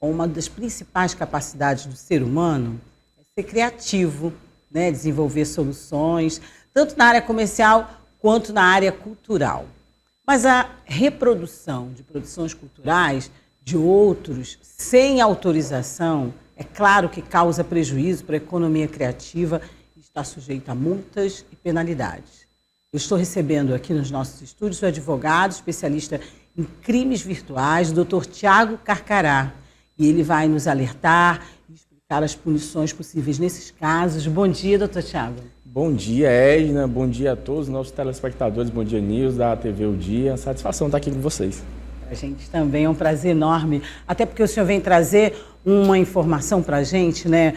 uma das principais capacidades do ser humano é ser criativo, né? Desenvolver soluções, tanto na área comercial quanto na área cultural. Mas a reprodução de produções culturais de outros sem autorização, é claro que causa prejuízo para a economia criativa e está sujeita a multas e penalidades. Eu estou recebendo aqui nos nossos estúdios o advogado, especialista em crimes virtuais, o Dr. Thiago Carcará. E ele vai nos alertar e explicar as punições possíveis nesses casos. Bom dia, doutor Thiago. Bom dia, Edna. Bom dia a todos os nossos telespectadores. Bom dia, Nils, da TV O Dia. Satisfação estar aqui com vocês. A gente também é um prazer enorme, até porque o senhor vem trazer uma informação para a gente, né,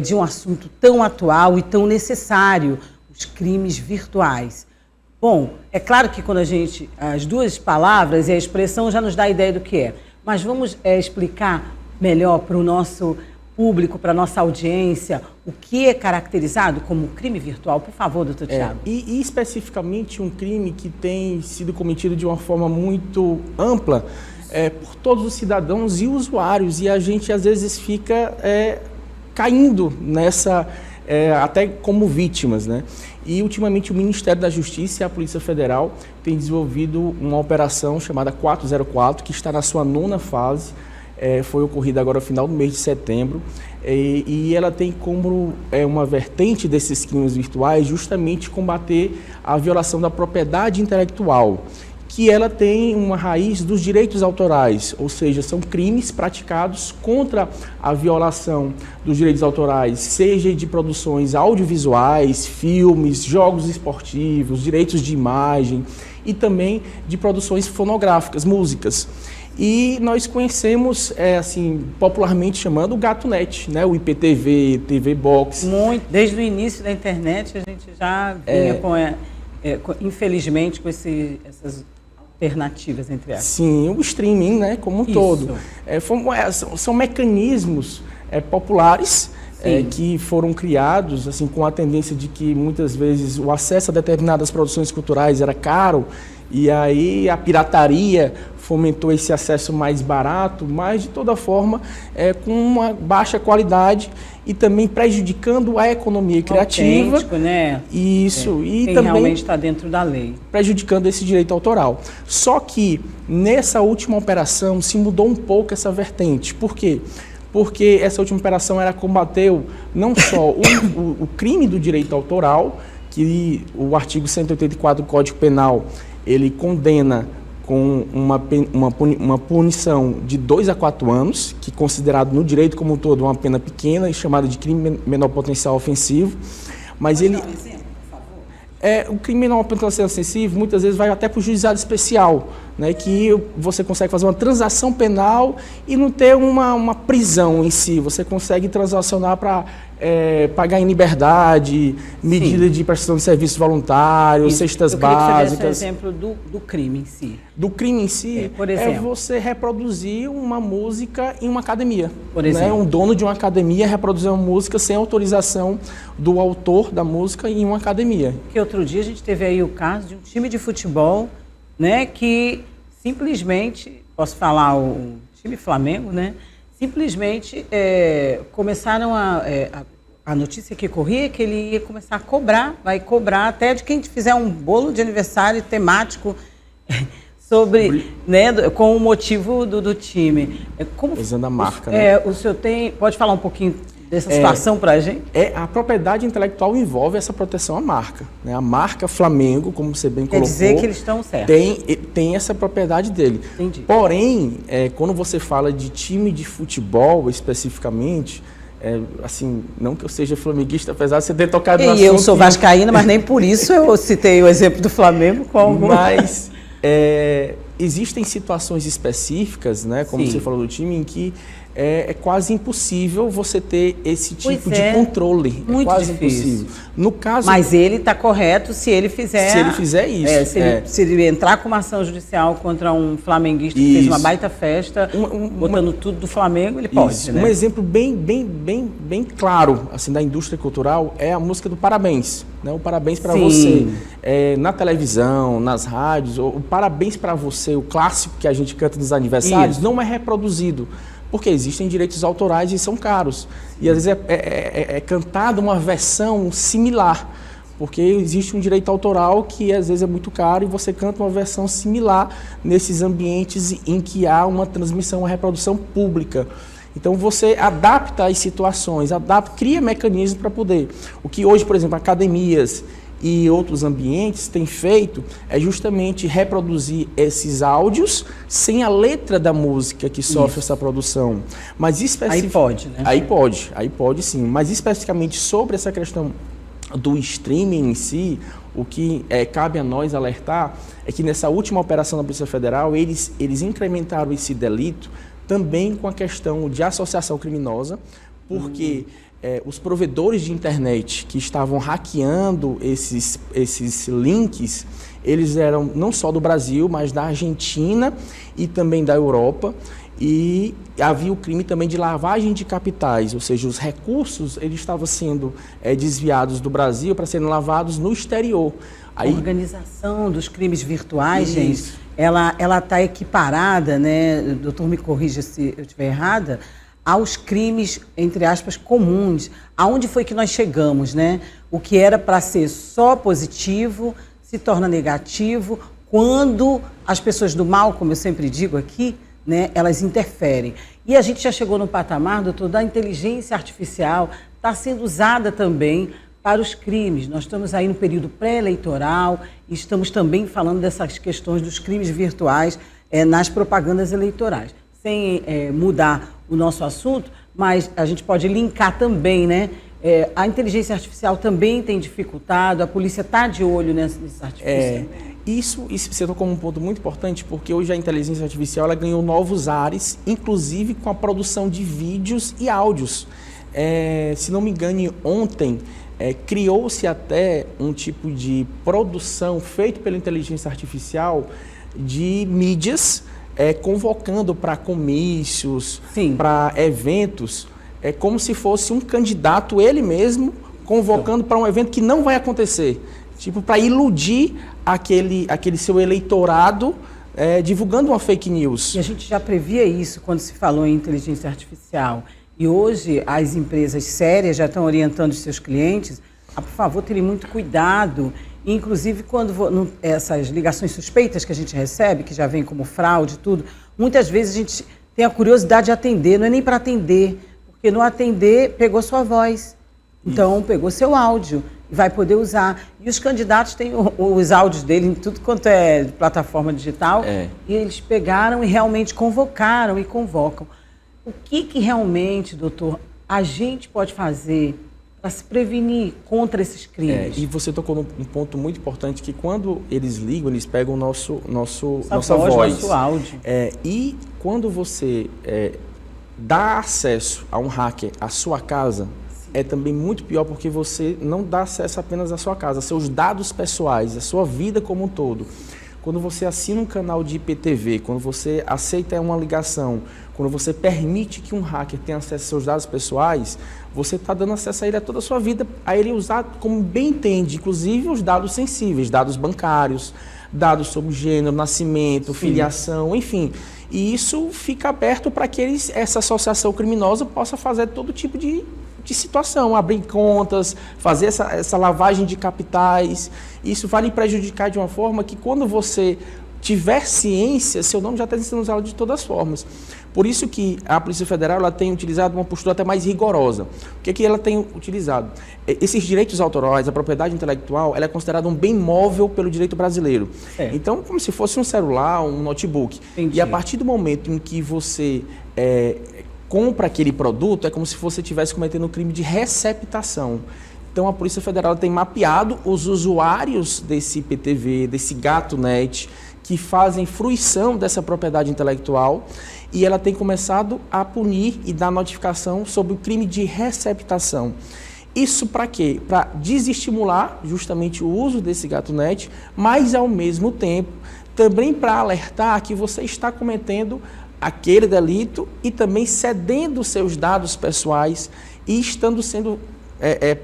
de um assunto tão atual e tão necessário, os crimes virtuais. Bom, é claro que quando as duas palavras e a expressão já nos dá a ideia do que é, mas vamos explicar melhor para o nosso público, para a nossa audiência, o que é caracterizado como crime virtual. Por favor, doutor Thiago. E especificamente um crime que tem sido cometido de uma forma muito ampla por todos os cidadãos e usuários, e a gente às vezes fica caindo nessa, até como vítimas, né? E ultimamente o Ministério da Justiça e a Polícia Federal têm desenvolvido uma operação chamada 404, que está na sua 9ª fase. Foi ocorrida agora no final do mês de setembro, e ela tem como uma vertente desses crimes virtuais justamente combater a violação da propriedade intelectual, que ela tem uma raiz dos direitos autorais, ou seja, são crimes praticados contra a violação dos direitos autorais, seja de produções audiovisuais, filmes, jogos esportivos, direitos de imagem e também de produções fonográficas, músicas. E nós conhecemos, assim, popularmente chamando o GatoNet, né? O IPTV, TV Box. Muito. Desde o início da internet a gente já vinha infelizmente, com essas alternativas, entre aspas. Sim, o streaming, né? Como um todo. São mecanismos populares que foram criados assim, com a tendência de que muitas vezes o acesso a determinadas produções culturais era caro, e aí a pirataria fomentou esse acesso mais barato, mas de toda forma com uma baixa qualidade e também prejudicando a economia criativa. Autêntico, né? Isso, e quem também realmente está dentro da lei. Prejudicando esse direito autoral. Só que nessa última operação se mudou um pouco essa vertente. Por quê? Porque essa última operação combateu não só o crime do direito autoral, que o artigo 184 do Código Penal, ele condena com uma punição de 2 a 4 anos, que é considerado no direito como um todo uma pena pequena e chamada de crime menor potencial ofensivo. Mas Pode dar um exemplo, por favor? O crime menor potencial ofensivo muitas vezes vai até para o juizado especial, né, que você consegue fazer uma transação penal e não ter uma prisão em si. Você consegue transacionar para pagar em liberdade, medida de prestação de serviços voluntários, cestas básicas. Eu queria que você desse o exemplo do crime em si. Do crime em si, por exemplo, você reproduzir uma música em uma academia. Por exemplo. Né? Um dono de uma academia reproduzir uma música sem autorização do autor da música em uma academia. Que outro dia a gente teve aí o caso de um time de futebol, né, que simplesmente, posso falar o time Flamengo, né, simplesmente começaram a notícia que corria que ele ia começar a cobrar, vai cobrar até de quem fizer um bolo de aniversário temático né, com o motivo do time. Usando a marca, né? O senhor pode falar um pouquinho dessa situação para a gente? A propriedade intelectual envolve essa proteção à marca, né? A marca Flamengo, como você bem colocou... Quer dizer que eles estão certos. Tem essa propriedade dele. Entendi. Porém, quando você fala de time de futebol especificamente... assim, não que eu seja flamenguista, apesar de você ter tocado no assunto... E eu sou vascaína, mas nem por isso eu citei o exemplo do Flamengo com alguma... Mas existem situações específicas, né, como você falou do time, em que é quase impossível você ter esse tipo de controle. Muito quase difícil. Impossível. No caso, mas ele está correto se ele fizer... Se ele fizer isso. Se ele entrar com uma ação judicial contra um flamenguista que fez uma baita festa, botando tudo do Flamengo, ele pode, né? Um exemplo bem claro assim, da indústria cultural é a música do Parabéns. Né? O Parabéns para você. Na televisão, nas rádios, o Parabéns para você, o clássico que a gente canta nos aniversários, não é reproduzido Porque existem direitos autorais e são caros. E às vezes é cantada uma versão similar, porque existe um direito autoral que às vezes é muito caro e você canta uma versão similar nesses ambientes em que há uma transmissão, uma reprodução pública. Então você adapta as situações, cria mecanismos para poder. O que hoje, por exemplo, academias e outros ambientes têm feito é justamente reproduzir esses áudios sem a letra da música que sofre essa produção. Mas Aí pode, né? Aí pode sim. Mas especificamente sobre essa questão do streaming em si, o que cabe a nós alertar é que nessa última operação da Polícia Federal, eles incrementaram esse delito também com a questão de associação criminosa, porque os provedores de internet que estavam hackeando esses links, eles eram não só do Brasil, mas da Argentina e também da Europa. E havia o crime também de lavagem de capitais, ou seja, os recursos eles estavam sendo desviados do Brasil para serem lavados no exterior. A organização dos crimes virtuais, gente, ela está equiparada, né? O doutor me corrija se eu estiver errada, aos crimes, entre aspas, comuns. Aonde foi que nós chegamos, né? O que era para ser só positivo se torna negativo quando as pessoas do mal, como eu sempre digo aqui, né, elas interferem. E a gente já chegou no patamar, doutor, da inteligência artificial, está sendo usada também para os crimes. Nós estamos aí no período pré-eleitoral e estamos também falando dessas questões dos crimes virtuais nas propagandas eleitorais. Sem mudar o nosso assunto, mas a gente pode linkar também, né? A inteligência artificial também tem dificultado, a polícia está de olho nesses artifícios. Isso você tocou um ponto muito importante, porque hoje a inteligência artificial ela ganhou novos ares, inclusive com a produção de vídeos e áudios. Se não me engane, ontem criou-se até um tipo de produção feito pela inteligência artificial de mídias convocando para comícios, para eventos, como se fosse um candidato, ele mesmo, convocando para um evento que não vai acontecer. Tipo, para iludir aquele seu eleitorado, divulgando uma fake news. E a gente já previa isso quando se falou em inteligência artificial. E hoje as empresas sérias já estão orientando os seus clientes a, por favor, terem muito cuidado. Inclusive, quando essas ligações suspeitas que a gente recebe, que já vem como fraude e tudo, muitas vezes a gente tem a curiosidade de atender, não é nem para atender, porque no atender pegou sua voz, então pegou seu áudio. Vai poder usar. E os candidatos têm os áudios dele em tudo quanto é plataforma digital. E eles pegaram e realmente convocaram e convocam. O que realmente, doutor, a gente pode fazer para se prevenir contra esses crimes? E você tocou num ponto muito importante, que quando eles ligam, eles pegam nossa voz. Nosso áudio. E quando você dá acesso a um hacker à sua casa, é também muito pior, porque você não dá acesso apenas à sua casa, aos seus dados pessoais, à sua vida como um todo. Quando você assina um canal de IPTV, quando você aceita uma ligação, quando você permite que um hacker tenha acesso aos seus dados pessoais, você está dando acesso a ele a toda a sua vida, a ele usar como bem entende, inclusive os dados sensíveis, dados bancários, dados sobre gênero, nascimento, filiação, enfim. E isso fica aberto para que essa associação criminosa possa fazer todo tipo de situação, abrir contas, fazer essa lavagem de capitais. Isso vai lhe prejudicar de uma forma que, quando você tiver ciência, seu nome já está sendo usado de todas as formas. Por isso que a Polícia Federal ela tem utilizado uma postura até mais rigorosa. O que ela tem utilizado? Esses direitos autorais, a propriedade intelectual, ela é considerada um bem móvel pelo direito brasileiro. Então, como se fosse um celular, um notebook. Entendi. E a partir do momento em que você compra aquele produto, é como se você estivesse cometendo um crime de receptação. Então, a Polícia Federal tem mapeado os usuários desse IPTV, desse GatoNet, que fazem fruição dessa propriedade intelectual, e ela tem começado a punir e dar notificação sobre o crime de receptação. Isso para quê? Para desestimular justamente o uso desse GatoNet, mas, ao mesmo tempo, também para alertar que você está cometendo aquele delito e também cedendo seus dados pessoais e estando sendo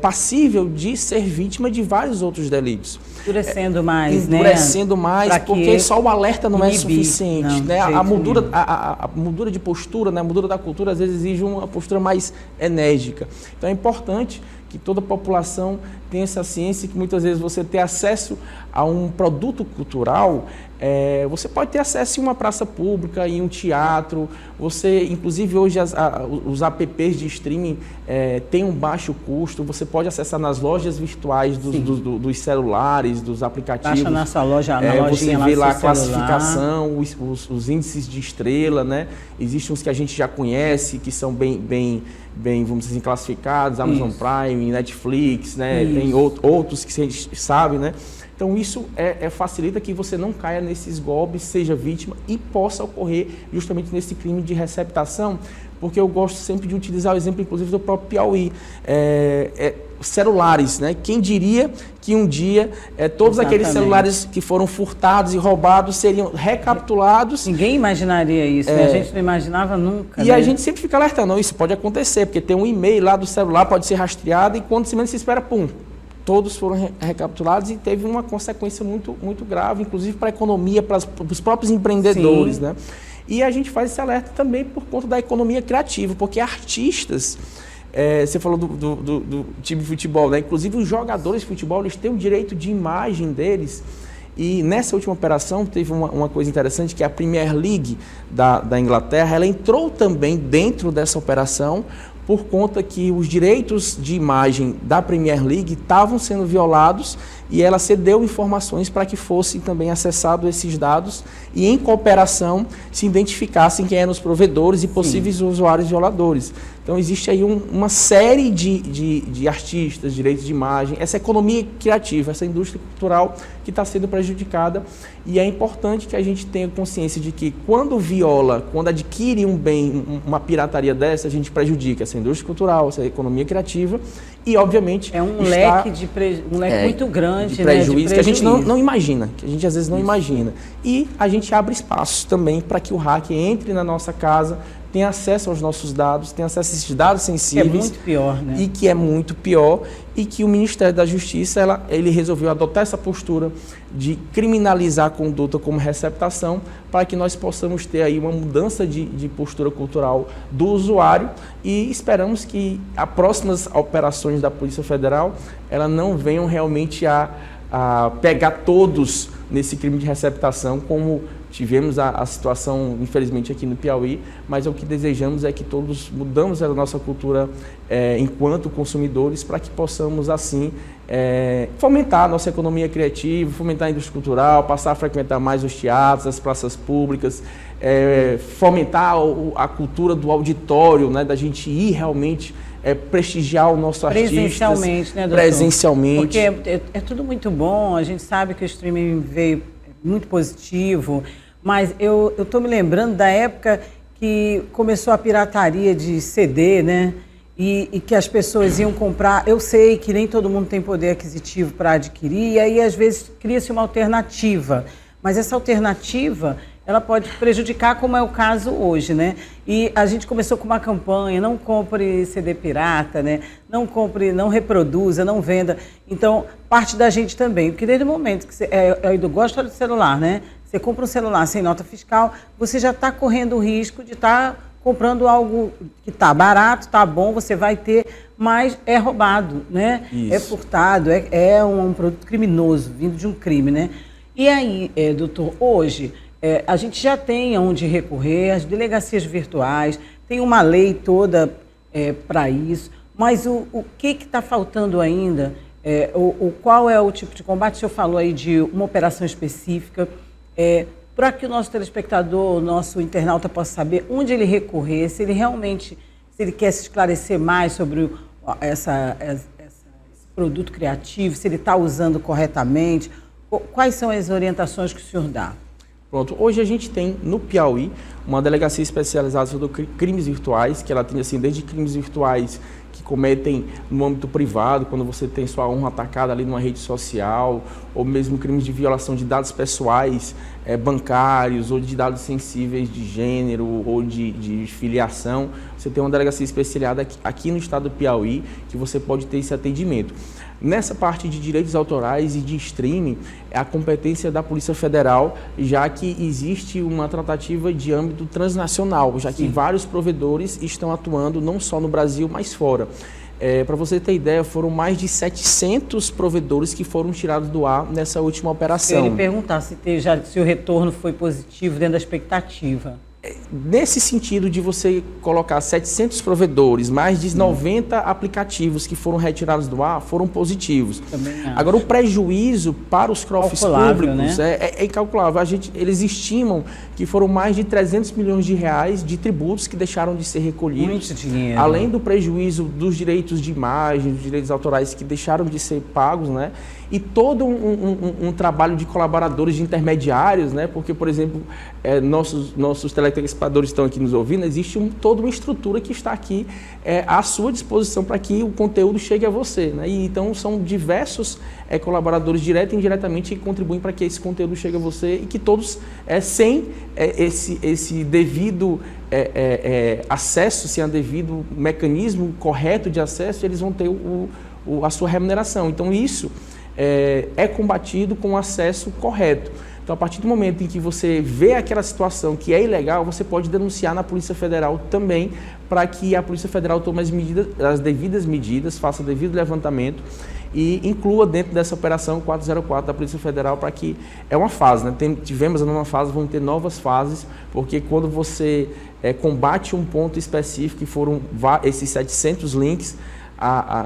passível de ser vítima de vários outros delitos. Endurecendo mais, endurecendo mais, porque só o alerta não é suficiente. Não, né? A mudura de postura, né? A mudura da cultura, às vezes exige uma postura mais enérgica. Então é importante que toda a população tenha essa ciência, que muitas vezes você ter acesso a um produto cultural, você pode ter acesso em uma praça pública, em um teatro, você, inclusive hoje os apps de streaming têm um baixo custo, você pode acessar nas lojas virtuais dos celulares, dos aplicativos. Baixa na sua loja, você vê lá a classificação, os índices de estrela, né? Existem uns que a gente já conhece, que são bem, vamos dizer assim, classificados, Amazon Prime, Netflix, né? Tem outros que a gente sabe, né? Então isso facilita que você não caia nesses golpes, seja vítima e possa ocorrer justamente nesse crime de receptação, porque eu gosto sempre de utilizar o exemplo, inclusive, do próprio Piauí. Celulares, né? Quem diria que um dia todos aqueles celulares que foram furtados e roubados seriam recapturados? Ninguém imaginaria isso, né? A gente não imaginava nunca. E a gente sempre fica alertando, isso pode acontecer, porque tem um e-mail lá do celular, pode ser rastreado e quando se menos se espera, pum, todos foram recapturados e teve uma consequência muito, muito grave, inclusive para a economia, para os próprios empreendedores, né? E a gente faz esse alerta também por conta da economia criativa, porque artistas... você falou do time de futebol, né? Inclusive os jogadores de futebol, eles têm o direito de imagem deles. E nessa última operação teve uma coisa interessante, que a Premier League da Inglaterra, ela entrou também dentro dessa operação por conta que os direitos de imagem da Premier League estavam sendo violados e ela cedeu informações para que fossem também acessados esses dados e, em cooperação, se identificassem quem eram os provedores e possíveis usuários violadores. Então, existe aí uma série de artistas, direitos de imagem, essa economia criativa, essa indústria cultural que está sendo prejudicada, e é importante que a gente tenha consciência de que quando viola, quando adquire um bem, uma pirataria dessa, a gente prejudica essa indústria cultural, essa economia criativa e, obviamente... É um leque muito grande, de prejuízo, que a gente não imagina, que a gente às vezes não imagina. E a gente abre espaços também para que o hacker entre na nossa casa, tenha acesso aos nossos dados, tenha acesso a esses dados sensíveis. Que é muito pior, né? E que é muito pior, e que o Ministério da Justiça, ele resolveu adotar essa postura de criminalizar a conduta como receptação, para que nós possamos ter aí uma mudança de postura cultural do usuário, e esperamos que as próximas operações da Polícia Federal, elas não venham realmente a pegar todos nesse crime de receptação, como tivemos a situação, infelizmente, aqui no Piauí, mas o que desejamos é que todos mudamos a nossa cultura enquanto consumidores, para que possamos, assim, fomentar a nossa economia criativa, fomentar a indústria cultural, passar a frequentar mais os teatros, as praças públicas, fomentar a cultura do auditório, né, da gente ir realmente prestigiar o nosso artista. Presencialmente, né, doutor? Presencialmente. Porque é tudo muito bom, a gente sabe que o streaming veio muito positivo, mas eu estou me lembrando da época que começou a pirataria de CD, né? E que as pessoas iam comprar. Eu sei que nem todo mundo tem poder aquisitivo para adquirir, e aí às vezes cria-se uma alternativa, mas essa alternativa ela pode prejudicar, como é o caso hoje, né? E a gente começou com uma campanha: não compre CD pirata, né? Não compre, não reproduza, não venda. Então, parte da gente também, porque desde o momento que você... eu gosto do celular, né? Você compra um celular sem nota fiscal, você já está correndo o risco de estar comprando algo que está barato, está bom, você vai ter, mas é roubado, né? Isso. É furtado, é um produto criminoso, vindo de um crime, né? E aí, doutor, hoje... a gente já tem aonde recorrer, as delegacias virtuais, tem uma lei toda para isso, mas o que está faltando ainda? Qual é o tipo de combate? O senhor falou aí de uma operação específica, para que o nosso telespectador, o nosso internauta possa saber onde ele recorrer, se ele realmente, se ele quer se esclarecer mais sobre esse produto criativo, se ele está usando corretamente, quais são as orientações que o senhor dá? Pronto, hoje a gente tem no Piauí uma delegacia especializada sobre crimes virtuais, que ela tem assim, desde crimes virtuais que cometem no âmbito privado, quando você tem sua honra atacada ali numa rede social, ou mesmo crimes de violação de dados pessoais, bancários, ou de dados sensíveis de gênero, ou de filiação. Você tem uma delegacia especializada aqui no estado do Piauí, que você pode ter esse atendimento. Nessa parte de direitos autorais e de streaming, é a competência da Polícia Federal, já que existe uma tratativa de âmbito transnacional, já que vários provedores estão atuando não só no Brasil, mas fora. Para você ter ideia, foram mais de 700 provedores que foram tirados do ar nessa última operação. Eu ia perguntar se o retorno foi positivo dentro da expectativa. Nesse sentido de você colocar 700 provedores, mais de 90 aplicativos que foram retirados do ar, foram positivos. Agora, o prejuízo para os cofres públicos, né? é incalculável. Eles estimam que foram mais de 300 milhões de reais de tributos que deixaram de ser recolhidos. Muito dinheiro. Além do prejuízo dos direitos de imagem, dos direitos autorais que deixaram de ser pagos, né? E todo um trabalho de colaboradores, de intermediários, né? Porque, por exemplo, nossos telespectadores estão aqui nos ouvindo, existe toda uma estrutura que está aqui à sua disposição para que o conteúdo chegue a você, né? E, então, são diversos colaboradores, direto e indiretamente, que contribuem para que esse conteúdo chegue a você e que todos, sem esse devido acesso, sem o devido mecanismo correto de acesso, eles vão ter a sua remuneração. Então, isso é combatido com o acesso correto. Então, a partir do momento em que você vê aquela situação que é ilegal, você pode denunciar na Polícia Federal também, para que a Polícia Federal tome as devidas medidas, faça o devido levantamento e inclua dentro dessa operação 404 da Polícia Federal, para que é uma fase, né? Tivemos numa fase, vão ter novas fases, porque quando você combate um ponto específico, que foram esses 700 links,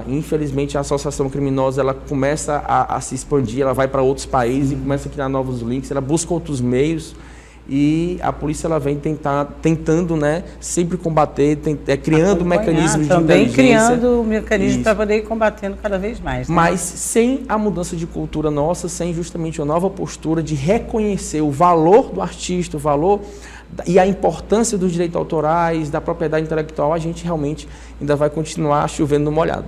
infelizmente a associação criminosa ela começa a se expandir, ela vai para outros países e começa a criar novos links, ela busca outros meios e a polícia ela vem tentando, né, sempre combater, criando mecanismos de inteligência. Também criando mecanismos para poder ir combatendo cada vez mais. Né? Mas sem a mudança de cultura nossa, sem justamente uma nova postura de reconhecer o valor do artista, o valor e a importância dos direitos autorais, da propriedade intelectual, a gente realmente ainda vai continuar chovendo no molhado.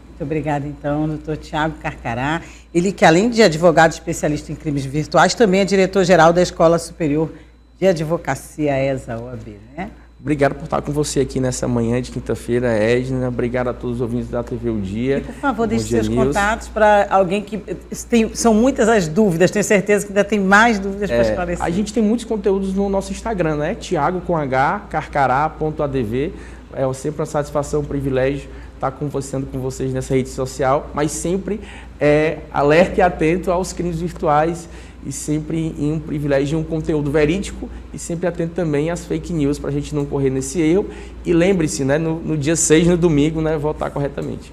Muito obrigada, então, doutor Tiago Carcará. Ele que, além de advogado especialista em crimes virtuais, também é diretor-geral da Escola Superior de Advocacia, ESA-OAB, né? Obrigado por estar com você aqui nessa manhã de quinta-feira, Edna. Obrigado a todos os ouvintes da TV O Dia. E, por favor, deixe seus contatos para alguém que são muitas as dúvidas, tenho certeza que ainda tem mais dúvidas para esclarecer. A gente tem muitos conteúdos no nosso Instagram, né? Tiago com H, carcará.adv. É sempre uma satisfação, um privilégio estar conversando com vocês nessa rede social, mas sempre alerta e atento aos crimes virtuais e sempre em um privilégio, um conteúdo verídico e sempre atento também às fake news para a gente não correr nesse erro. E lembre-se, né, no dia 6, no domingo, né, votar corretamente.